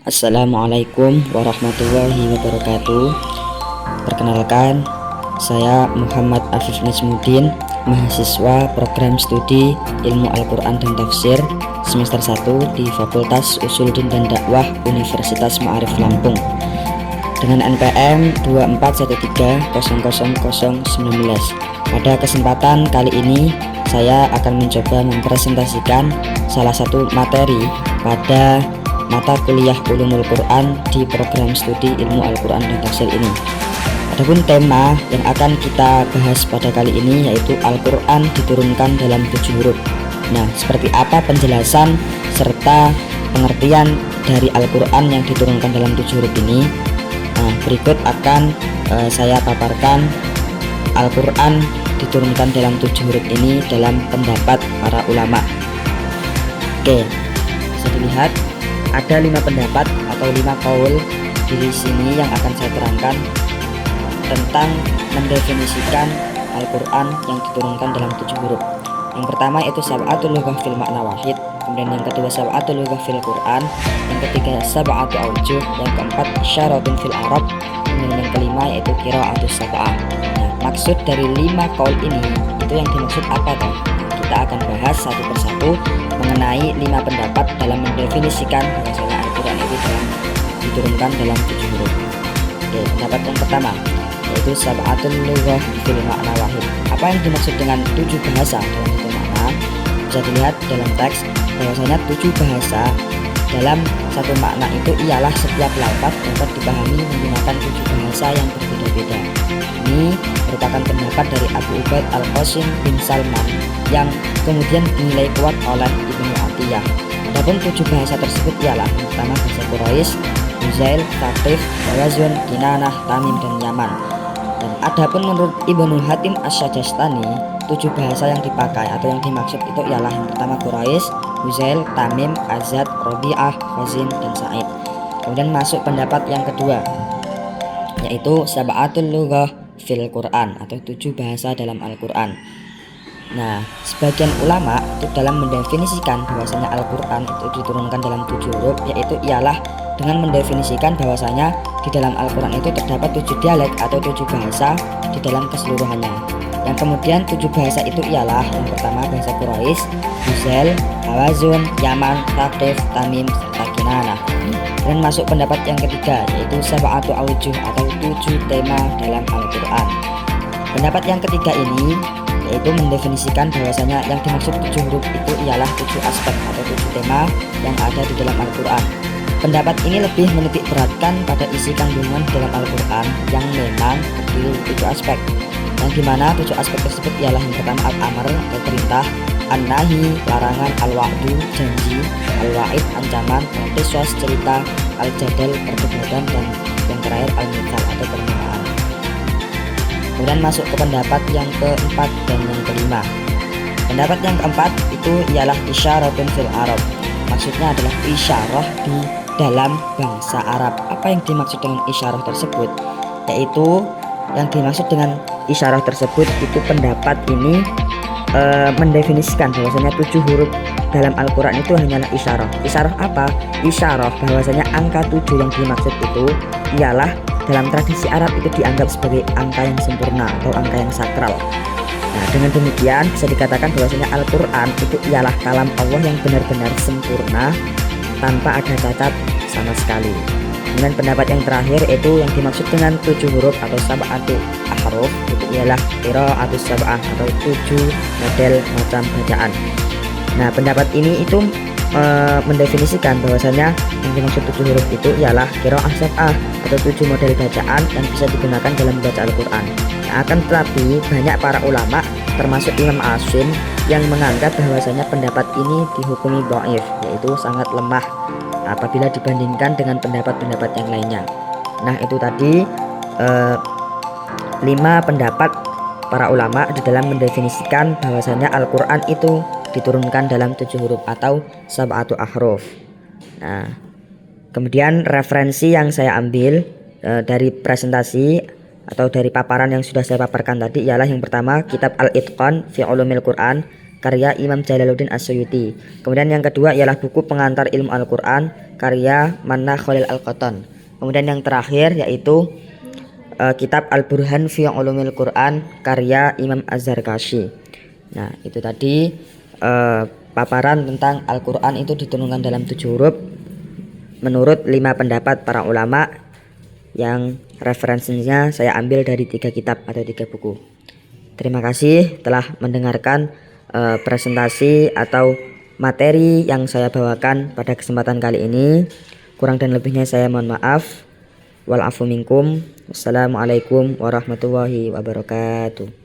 Assalamualaikum warahmatullahi wabarakatuh. Perkenalkan, saya Muhammad Afif Najmuddin, mahasiswa program studi Ilmu Al-Quran dan Tafsir semester 1 di Fakultas Usuluddin dan Dakwah Universitas Ma'arif Lampung dengan NPM 2413000019. Pada kesempatan kali ini saya akan mencoba mempresentasikan salah satu materi pada mata kuliah Ulumul Quran di program studi Ilmu Al-Quran dan Tafsir ini. Adapun tema yang akan kita bahas pada kali ini yaitu Al-Quran diturunkan dalam 7 huruf. Nah, seperti apa penjelasan serta pengertian dari Al-Quran yang diturunkan dalam 7 huruf ini? Nah, berikut akan saya paparkan Al-Quran diturunkan dalam 7 huruf ini dalam pendapat para ulama. Oke, bisa dilihat ada 5 pendapat atau 5 qaul di sini yang akan saya terangkan tentang mendefinisikan Al-Quran yang diturunkan dalam 7 huruf. Yang pertama yaitu sab'atul lughah fil makna wahid, kemudian yang kedua sab'atul lughah fil Quran, yang ketiga sab'atu aujuh, yang keempat isyaratun fil Arab, kemudian yang kelima yaitu qira'atus sab'ah. Nah, maksud dari 5 qaul ini itu yang dimaksud apa toh? Kita akan bahas satu persatu mengenai 5 pendapat dalam mendefinisikan bahwasanya Al-Quran itu diturunkan dalam 7 huruf. Oke, pendapat yang pertama yaitu sab'atul lughah fil makna wahid. Apa yang dimaksud dengan 7 bahasa dalam satu makna? Bisa dilihat dalam teks bahwasanya 7 bahasa dalam satu makna itu ialah setiap lafaz dapat dipahami menggunakan 7 bahasa yang berbeda-beda. Ini merupakan pendapat dari Abu Ubaid Al-Qasim bin Salman yang kemudian dinilai kuat oleh Ibnu Atiyah. Adapun 7 bahasa tersebut ialah yang pertama bahasa Quraisy, Huzail, Thaqif, Hawazun, Kinanah, Tamim, dan Yaman. Dan adapun menurut Ibnu Hatim Asy-Syajistani, 7 bahasa yang dipakai atau yang dimaksud itu ialah yang pertama Quraisy, Huzail, Tamim, Azad, Rabi'ah, Khazin, dan Sa'id. Kemudian masuk pendapat yang kedua yaitu sab'atul lughah fil Quran atau 7 bahasa dalam Al-Quran. Nah, sebagian ulama itu dalam mendefinisikan bahwasanya Al-Quran itu diturunkan dalam 7 huruf yaitu ialah dengan mendefinisikan bahwasanya di dalam Al-Quran itu terdapat 7 dialek atau 7 bahasa di dalam keseluruhannya. Yang kemudian 7 bahasa itu ialah yang pertama bahasa Quraisy, Huzail, Hawazun, Yaman, Thaqif, Tamim, serta Kinanah. Dan masuk pendapat yang ketiga yaitu sab'atu aujuh atau 7 tema dalam Al-Quran. Pendapat yang ketiga ini yaitu mendefinisikan bahwasanya yang dimaksud 7 huruf itu ialah 7 aspek atau 7 tema yang ada di dalam Al-Quran. Pendapat ini lebih menitik beratkan pada isi kandungan dalam Al-Quran yang memang terdiri 7 aspek, yang dimana 7 aspek tersebut ialah yang pertama al-amr atau perintah, an-nahi larangan, al-wa'du janji, al-wa'id ancaman, al-qisas cerita, al-jadal perdebatan, dan yang terakhir al-mithal atau permintaan. Kemudian masuk ke pendapat yang keempat dan yang kelima. Pendapat yang keempat itu ialah isyaratun fil Arab. Maksudnya adalah isyarah di dalam bangsa Arab. Apa yang dimaksud dengan isyarah tersebut? Yaitu yang dimaksud dengan isyarah tersebut itu pendapat ini mendefinisikan bahwasanya 7 huruf dalam Al-Quran itu hanyalah isyarah. Isyarah apa? Isyarah bahwasanya angka 7 yang dimaksud itu ialah dalam tradisi Arab itu dianggap sebagai angka yang sempurna atau angka yang sakral. Nah, dengan demikian bisa dikatakan bahwasanya Al-Quran itu ialah kalam Allah yang benar-benar sempurna tanpa ada cacat sama sekali. Kemudian pendapat yang terakhir itu yang dimaksud dengan 7 huruf atau sab'atu ahruf itu ialah qira'atus sab'ah atau 7 model macam bacaan. Nah, pendapat ini itu mendefinisikan bahwasanya yang dimaksud 7 huruf itu ialah qira'ah sab'ah atau 7 model bacaan yang bisa digunakan dalam membaca Al-Quran. Nah, akan tetapi banyak para ulama termasuk Imam Asy'im yang menganggap bahwasanya pendapat ini dihukumi dhaif, yaitu sangat lemah apabila dibandingkan dengan pendapat-pendapat yang lainnya. Nah, itu tadi 5 pendapat para ulama di dalam mendefinisikan bahwasanya Al-Quran itu diturunkan dalam 7 huruf atau sab'atu ahruf. Nah, kemudian referensi yang saya ambil dari presentasi atau dari paparan yang sudah saya paparkan tadi ialah yang pertama kitab Al-Itqan fi Ulumil Quran karya Imam Jalaluddin As-Suyuti. Kemudian yang kedua ialah buku Pengantar Ilmu Al-Quran karya Manna Khalil Al-Qattan. Kemudian yang terakhir yaitu kitab Al-Burhan fi Ulumil Quran karya Imam Az-Zarkashi. Nah, itu tadi paparan tentang Al-Quran itu diturunkan dalam 7 huruf menurut 5 pendapat para ulama, yang referensinya saya ambil dari 3 kitab atau 3 buku. Terima kasih telah mendengarkan presentasi atau materi yang saya bawakan pada kesempatan kali ini. Kurang dan lebihnya saya mohon maaf. Wal afu minkum. Wassalamualaikum warahmatullahi wabarakatuh.